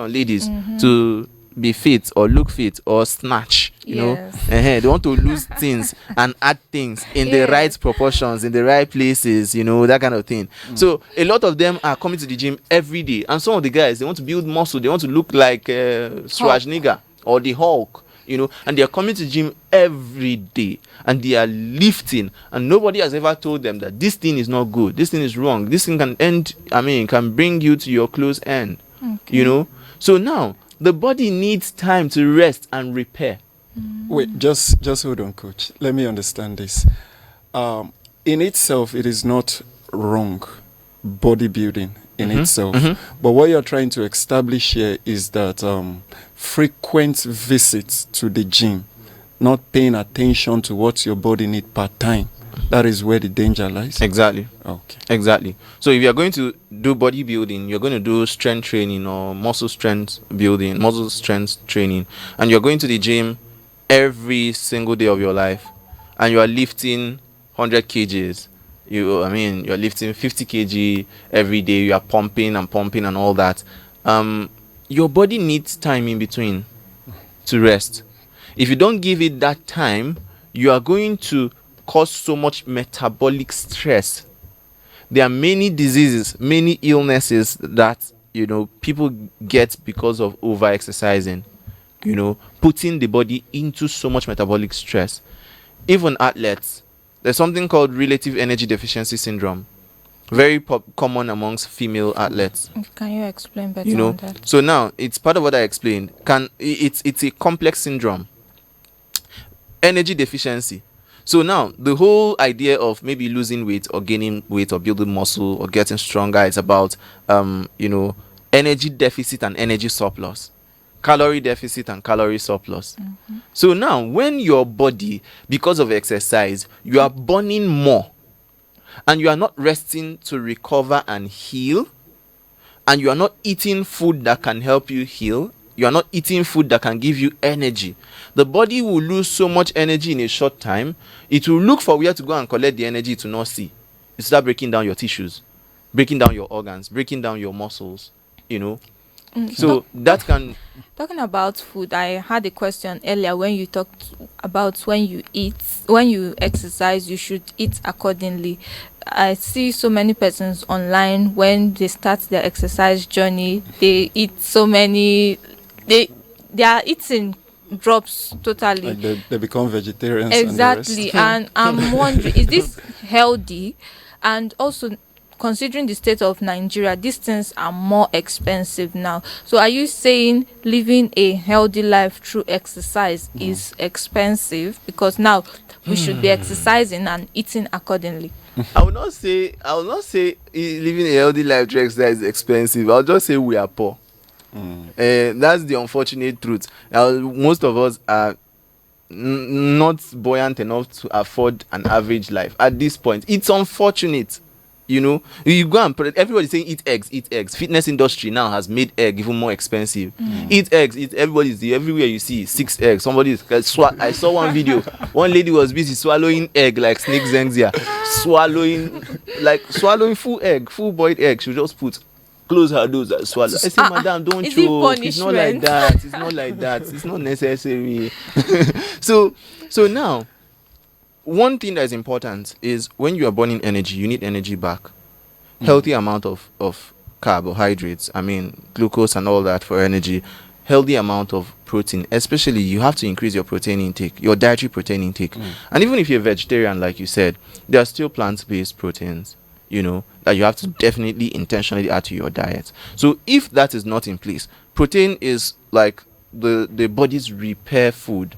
on ladies to be fit or look fit or snatch, they want to lose things and add things in the right proportions, in the right places, that kind of thing. So a lot of them are coming to the gym every day, and some of the guys, they want to build muscle, they want to look like Schwarzenegger or the Hulk, and they are coming to the gym every day and they are lifting, and nobody has ever told them that this thing is not good, this thing is wrong, this thing can bring you to your close end. So now the body needs time to rest and repair. Wait, just hold on, coach. Let me understand this. In itself, it is not wrong, bodybuilding in itself. But what you're trying to establish here is that frequent visits to the gym, not paying attention to what your body needs per time, that is where the danger lies. Exactly. Okay. Exactly. So if you're going to do bodybuilding, you're going to do strength training or muscle strength building, muscle strength training, and you're going to the gym every single day of your life, and you are lifting 100 kgs. You're lifting 50 kg every day. You are pumping and all that. Your body needs time in between to rest. If you don't give it that time, you are going to cause so much metabolic stress. There are many diseases, many illnesses that people get because of over exercising, putting the body into so much metabolic stress. Even athletes, there's something called relative energy deficiency syndrome, very common amongst female athletes. Can you explain better on that? So now it's part of what I explained. It's a complex syndrome. Energy deficiency. So now the whole idea of maybe losing weight or gaining weight or building muscle or getting stronger is about energy deficit and energy surplus, calorie deficit and calorie surplus. So now when your body, because of exercise, you are burning more and you are not resting to recover and heal, and you are not eating food that can help you heal, you are not eating food that can give you energy, the body will lose so much energy in a short time. It will look for where to go and collect the energy to not see. It start breaking down your tissues, breaking down your organs, breaking down your muscles, So that can... Talking about food, I had a question earlier when you talked about when you exercise, you should eat accordingly. I see so many persons online, when they start their exercise journey, they eat so many, their eating drops totally. Like they become vegetarians. Exactly. And I'm wondering, is this healthy? And also, considering the state of Nigeria, these things are more expensive now. So are you saying living a healthy life through exercise is expensive? Because now we should be exercising and eating accordingly. I will not say living a healthy life through exercise is expensive. I'll just say we are poor. That's the unfortunate truth. Most of us are not buoyant enough to afford an average life at this point. It's unfortunate. You go and everybody's saying eat eggs. Fitness industry now has made egg even more expensive. Eat eggs. Everybody's everywhere you see 6 eggs. I saw one video. One lady was busy swallowing egg like snake Zengzia. Swallowing full boiled egg. She just put close her nose and swallow. I say, madam, don't choke. It's not like that. It's not like that. It's not necessary. So now, one thing that is important is when you are burning energy, you need energy back. Healthy amount of carbohydrates, glucose and all that for energy. Healthy amount of protein, especially you have to increase your protein intake, your dietary protein intake. And even if you're a vegetarian, like you said, there are still plant-based proteins, that you have to definitely intentionally add to your diet. So if that is not in place, protein is like the body's repair food.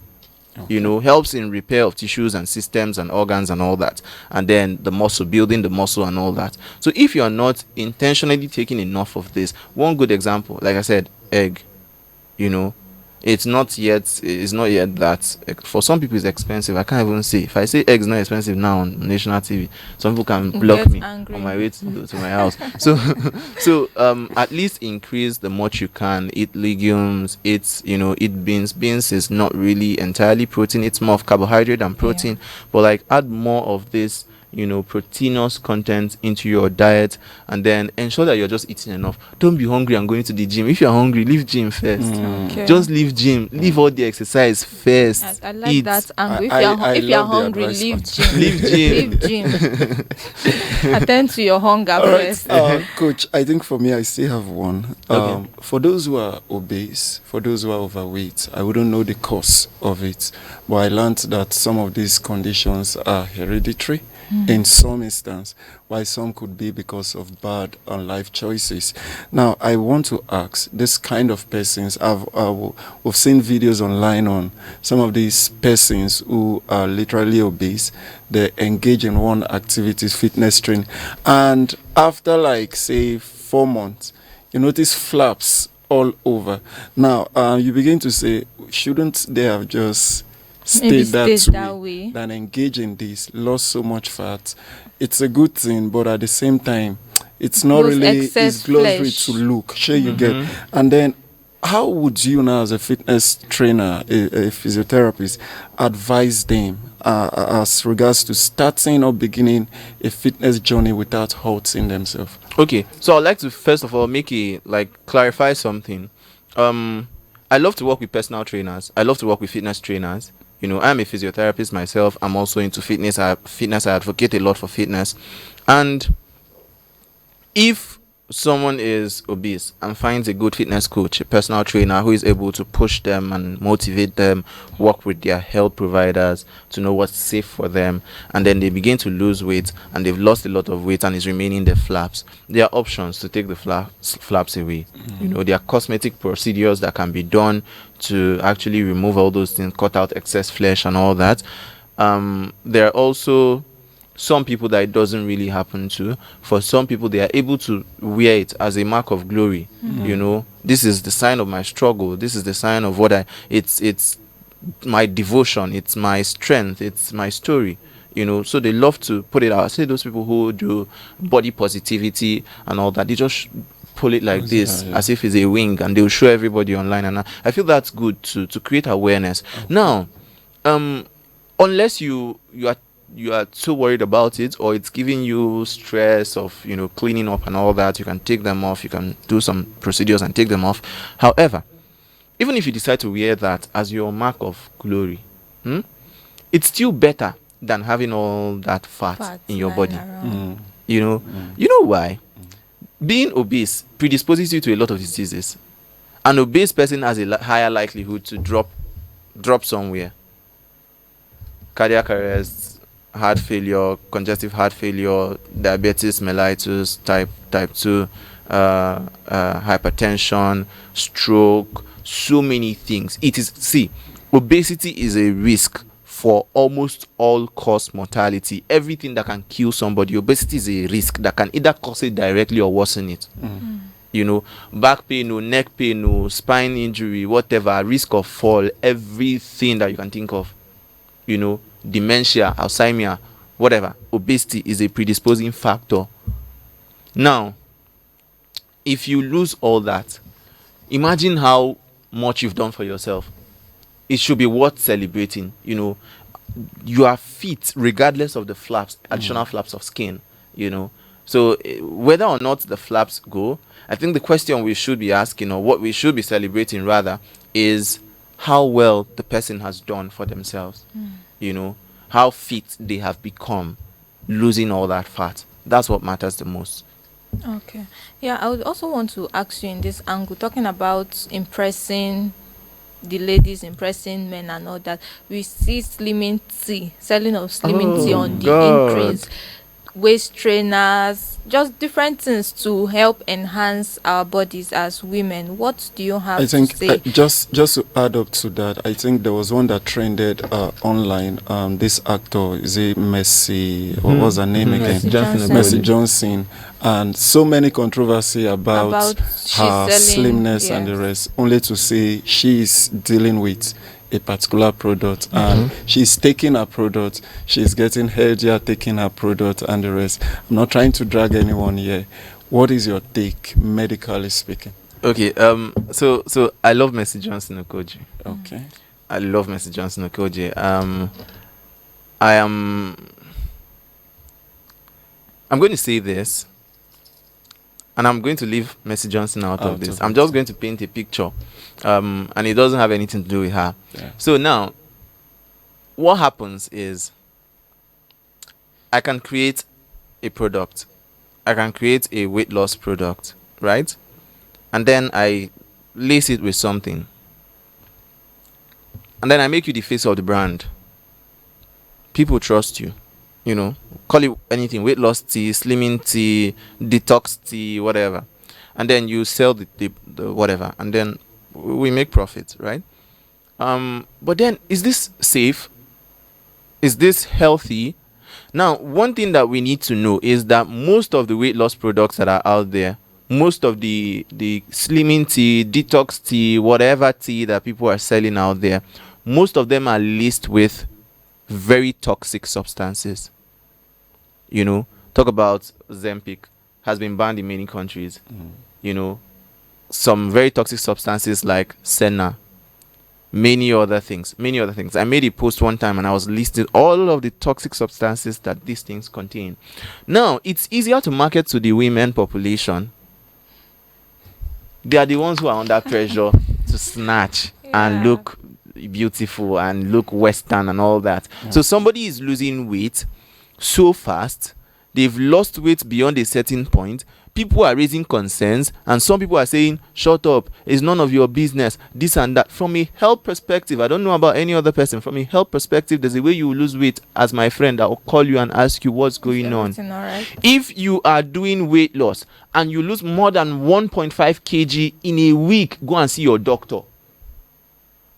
Helps in repair of tissues and systems and organs and all that, and then the muscle, building the muscle and all that. So if you're not intentionally taking enough of this, one good example, like I said, egg, it's not yet that, for some people it's expensive. I can't even say, if I say egg is not expensive now on national TV, some people can block me angry on my way to my house. So at least increase the much you can. Eat legumes, eat beans. Beans is not really entirely protein, it's more of carbohydrate than protein, but add more of this proteinous content into your diet, and then ensure that you're just eating enough. Don't be hungry and going to the gym. If you're hungry, leave gym first. Just leave gym, leave all the exercise first. I like that angle. If you're hungry, leave gym. Attend to your hunger first. Coach, I think for me, I still have one. Okay. For those who are obese, for those who are overweight, I wouldn't know the cause of it, but I learned that some of these conditions are hereditary in some instance, while some could be because of bad life choices. Now, I want to ask, this kind of persons, we've seen videos online on some of these persons who are literally obese. They engage in one activity, fitness training, and after say 4 months, you notice flaps all over. Now, you begin to say, shouldn't they have just stay that way than engage in this, lost so much fat? It's a good thing, but at the same time, it's not really it's glory to look. Sure, you get. And then, how would you now, as a fitness trainer, a physiotherapist, advise them as regards to starting or beginning a fitness journey without hurting themselves? Okay, so I'd like to first of all clarify something. I love to work with personal trainers. I love to work with fitness trainers. I'm a physiotherapist myself. I'm also into fitness. I advocate a lot for fitness. And if someone is obese and finds a good fitness coach, a personal trainer who is able to push them and motivate them, work with their health providers to know what's safe for them, and then they begin to lose weight and they've lost a lot of weight and is remaining the flaps, there are options to take the flaps away. There are cosmetic procedures that can be done to actually remove all those things, cut out excess flesh and all that. There are also some people that it doesn't really happen to. For some people, they are able to wear it as a mark of glory. This is the sign of my struggle. This is the sign of it's my devotion. It's my strength. It's my story. So they love to put it out. I say those people who do body positivity and all that, they just pull it like this, as if it's a wing, and they'll show everybody online. And I feel that's good to create awareness. Now, unless you are so worried about it, or it's giving you stress of cleaning up and all that, you can take them off. You can do some procedures and take them off. However, even if you decide to wear that as your mark of glory, it's still better than having all that fat in your body. You know why? Being obese predisposes you to a lot of diseases. An obese person has a higher likelihood to drop somewhere. Cardiac arrest, heart failure, congestive heart failure, diabetes mellitus, type 2, hypertension, stroke, so many things. Obesity is a risk for almost all cause mortality. Everything that can kill somebody, obesity is a risk that can either cause it directly or worsen it. Back pain, neck pain, spine injury, whatever, risk of fall, everything that you can think of, dementia, Alzheimer, whatever, obesity is a predisposing factor. Now, if you lose all that, imagine how much you've done for yourself. It should be worth celebrating. You are fit regardless of the flaps, additional flaps of skin. So whether or not the flaps go, I think the question we should be asking, or what we should be celebrating rather, is how well the person has done for themselves. How fit they have become, losing all that fat. That's what matters the most. Okay. Yeah, I would also want to ask you in this angle, talking about impressing the ladies, impressing men and all that. We see slimming tea, selling of slimming tea on the increase. Waist trainers, just different things to help enhance our bodies as women. What do you have to say? Just to add up to that, I think there was one that trended online. This actor, is it Messi? What was her name again? Messi Johnson. And so many controversy about her slimness and the rest, only to say she is dealing with a particular product, and she's taking her product, she's getting healthier taking her product and the rest. I'm not trying to drag anyone here. What is your take, medically speaking? Okay, so I love Messi Johnson Okoji. Okay. I love Messi Johnson Okoji. I'm going to say this, and I'm going to leave Messi Johnson out of this. I'm just going to paint a picture, and it doesn't have anything to do with her. Yeah. So now, what happens is, I can create a product. I can create a weight loss product, right? And then I lace it with something. And then I make you the face of the brand. People trust you. Call it anything, weight loss tea, slimming tea, detox tea, whatever. And then you sell the whatever, and then we make profit, right? But then, is this safe? Is this healthy? Now, one thing that we need to know is that most of the weight loss products that are out there, most of the slimming tea, detox tea, whatever tea that people are selling out there, most of them are laced with very toxic substances. Talk about Zempic, has been banned in many countries. Some very toxic substances like Senna, many other things. I made a post one time and I was listing all of the toxic substances that these things contain. Now, it's easier to market to the women population. They are the ones who are under pressure to snatch and look beautiful and look Western and all that. So somebody is losing weight so fast, they've lost weight beyond a certain point. People are raising concerns, and some people are saying, shut up, it's none of your business, this and that. From a health perspective, I don't know about any other person, from a health perspective, there's a way you lose weight. As my friend, I will call you and ask you what's going on. All right? If you are doing weight loss and you lose more than 1.5 kg in a week, go and see your doctor.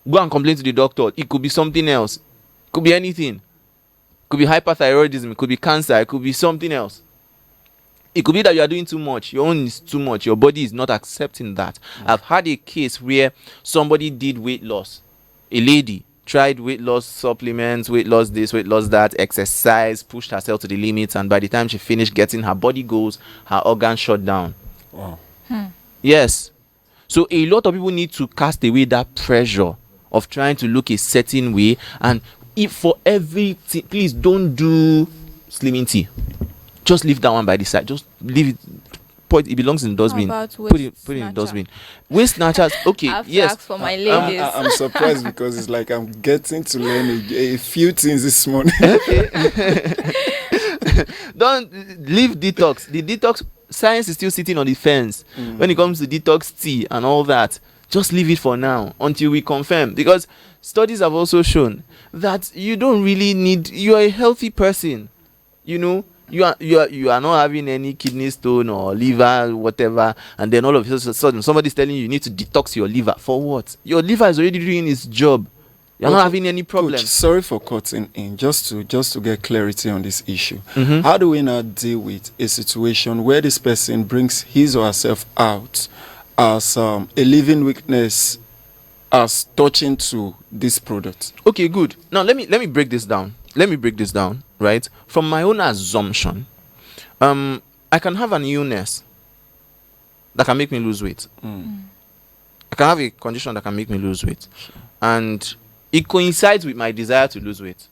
Go and complain to the doctor. It could be something else. It could be anything. It could be hyperthyroidism. It could be cancer. It could be something else. It could be that you are doing too much. Your own is too much. Your body is not accepting that. I've had a case where somebody did weight loss. A lady tried weight loss supplements, weight loss this, weight loss that, exercise, pushed herself to the limits, and by the time she finished getting her body goals, her organs shut down. Wow. Yes. So a lot of people need to cast away that pressure of trying to look a certain way. And if for everything, please don't do slimming tea. Just leave that one by the side. Just leave it. It belongs in the dustbin. Put it in the dustbin. Waist snatchers. Okay. I have yes. to ask for my ladies. I'm surprised because it's like I'm getting to learn a few things this morning. Don't leave detox. The detox science is still sitting on the fence when it comes to detox tea and all that. Just leave it for now until we confirm, because studies have also shown that you don't really need, you're a healthy person, you know, you are not having any kidney stone or liver whatever, and then all of a sudden somebody's telling you need to detox your liver. For what? Your liver is already doing its job. You're not having any problem. Coach, sorry for cutting in. Just to get clarity on this issue. How do we now deal with a situation where this person brings his or herself out as a living witness, as touching to this product? Okay, good. Now let me break this down. Right? From my own assumption, I can have an illness that can make me lose weight. I can have a condition that can make me lose weight. And it coincides with my desire to lose weight.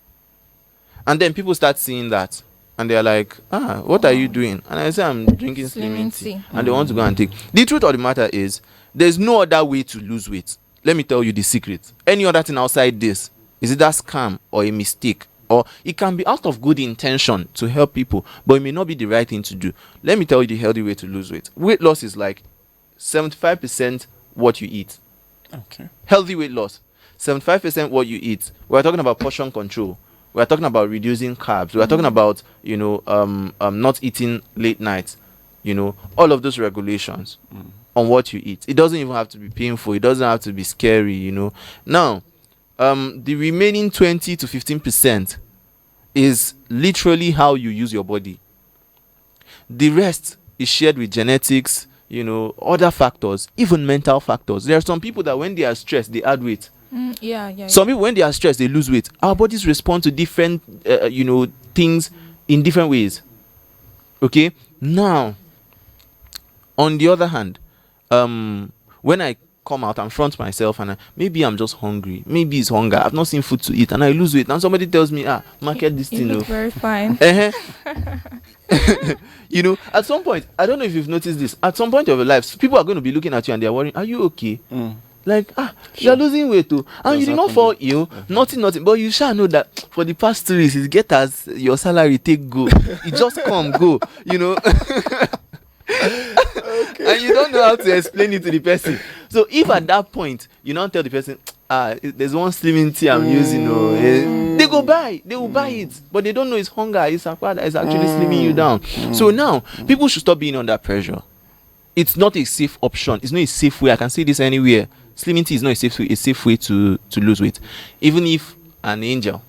And then people start seeing that. And they're like, what are you doing? And I say, I'm drinking slimming tea. And they want to go and take. The truth of the matter is, there's no other way to lose weight. Let me tell you the secret. Any other thing outside this is either scam or a mistake. Or it can be out of good intention to help people, but it may not be the right thing to do. Let me tell you the healthy way to lose weight. Weight loss is like 75% what you eat. Okay. Healthy weight loss, 75% what you eat. We're talking about portion control. We're talking about reducing carbs. We're talking about, not eating late nights. All of those regulations on what you eat. It doesn't even have to be painful. It doesn't have to be scary. Now, the remaining 20 to 15% is literally how you use your body. The rest is shared with genetics, other factors, even mental factors. There are some people that when they are stressed, they add weight. Some people, when they are stressed, they lose weight. Our bodies respond to different, things in different ways. Okay? Now, on the other hand, when I come out and front myself and maybe I'm just hungry, maybe it's hunger, I've not seen food to eat and I lose weight, and somebody tells me, market this thing. You look very fine. At some point, I don't know if you've noticed this, at some point of your life, people are going to be looking at you and they're worrying, are you okay? Like, you're losing weight too, and you did not fall ill, nothing, but you shall know that for the past 3 weeks, it's get as your salary take go. It just come, go, Okay. And you don't know how to explain it to the person. So if at that point you now tell the person, there's one slimming tea I'm using, they will buy it, but they don't know it's hunger, it's aqua that is actually slimming you down. So now people should stop being under pressure. It's not a safe option. It's not a safe way. I can say this anywhere. Slimming tea is not a safe way to lose weight. Even if an angel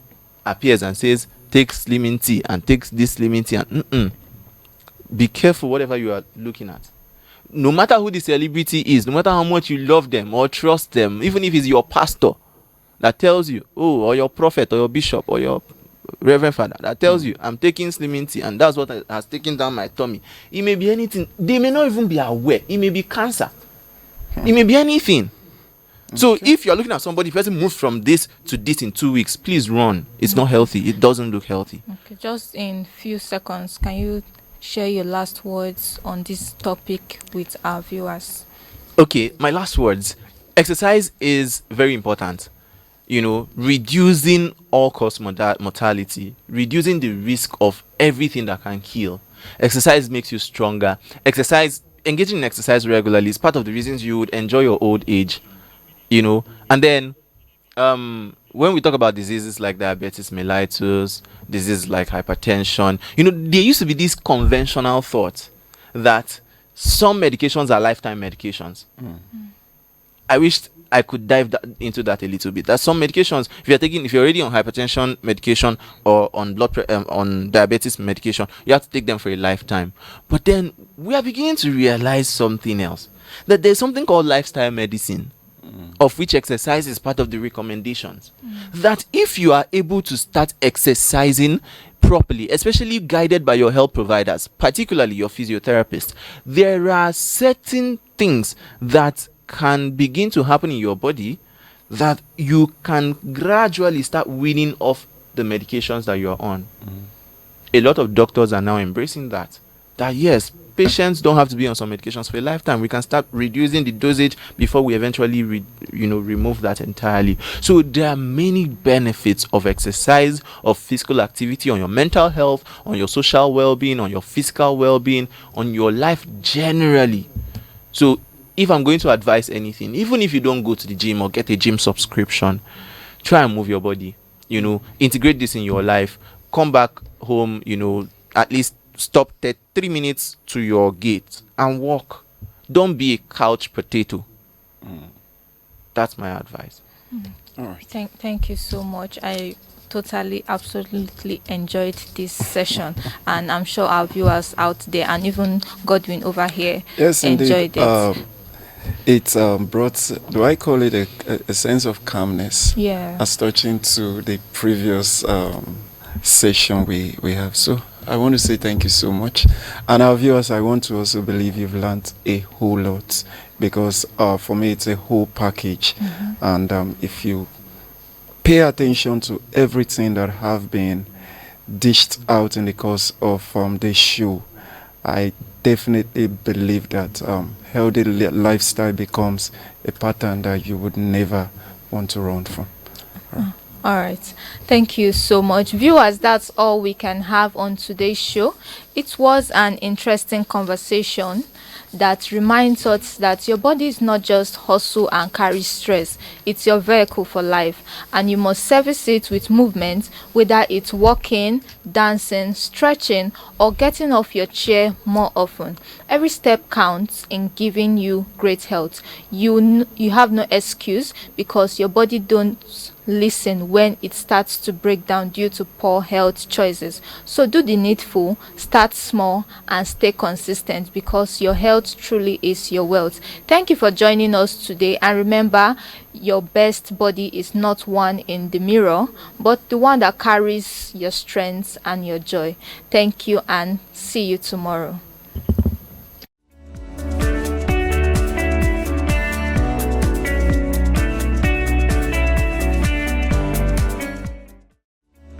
appears and says, take slimming tea and take this slimming tea, and be careful whatever you are looking at. No matter who the celebrity is, no matter how much you love them or trust them, even if it's your pastor that tells you, or your prophet or your bishop or your reverend father that tells you, I'm taking slimming tea and that's what has taken down my tummy. It may be anything. They may not even be aware. It may be cancer. It may be anything. So if you're looking at somebody, person moves from this to this in 2 weeks, please run. It's not healthy. It doesn't look healthy. Okay, just in few seconds, can you share your last words on this topic with our viewers? Okay, my last words. Exercise is very important. Reducing all-cause mortality, reducing the risk of everything that can kill. Exercise makes you stronger. Engaging in exercise regularly is part of the reasons you would enjoy your old age. And then when we talk about diseases like diabetes mellitus, diseases like hypertension, there used to be this conventional thought that some medications are lifetime medications. I wished I could dive into that a little bit. That some medications, if you're already on hypertension medication or on on diabetes medication, you have to take them for a lifetime. But then we are beginning to realize something else, that there's something called lifestyle medicine, of which exercise is part of the recommendations. That if you are able to start exercising properly, especially guided by your health providers, particularly your physiotherapist, there are certain things that can begin to happen in your body that you can gradually start weaning off the medications that you're on. A lot of doctors are now embracing that yes, patients don't have to be on some medications for a lifetime. We can start reducing the dosage before we eventually remove that entirely. So there are many benefits of exercise, of physical activity on your mental health, on your social well-being, on your physical well-being, on your life generally. So if I'm going to advise anything, even if you don't go to the gym or get a gym subscription, try and move your body. You know, integrate this in your life. Come back home, you know, at least stop 3 minutes to your gate and walk. Don't be a couch potato. That's my advice. All right. Thank you so much. I totally, absolutely enjoyed this session, and I'm sure our viewers out there and even Godwin over here Yes, enjoyed indeed. it. It brought, do I call it a sense of calmness? Yeah. As touching to the previous session we have. So I want to say thank you so much. And our viewers, I want to also believe you've learned a whole lot, because for me it's a whole package. And if you pay attention to everything that have been dished out in the course of this show, I definitely believe that healthy lifestyle becomes a pattern that you would never want to run from. All right. Thank you so much. Viewers, that's all we can have on today's show. It was an interesting conversation that reminds us that your body is not just hustle and carry stress. It's your vehicle for life, and you must service it with movement, whether it's walking, dancing, stretching, or getting off your chair more often. Every step counts in giving you great health. You have no excuse, because your body don't listen when it starts to break down due to poor health choices. So do the needful, start small, and stay consistent, because your health truly is your wealth. Thank you for joining us today, and remember, your best body is not one in the mirror, but the one that carries your strengths and your joy. Thank you, and see you tomorrow.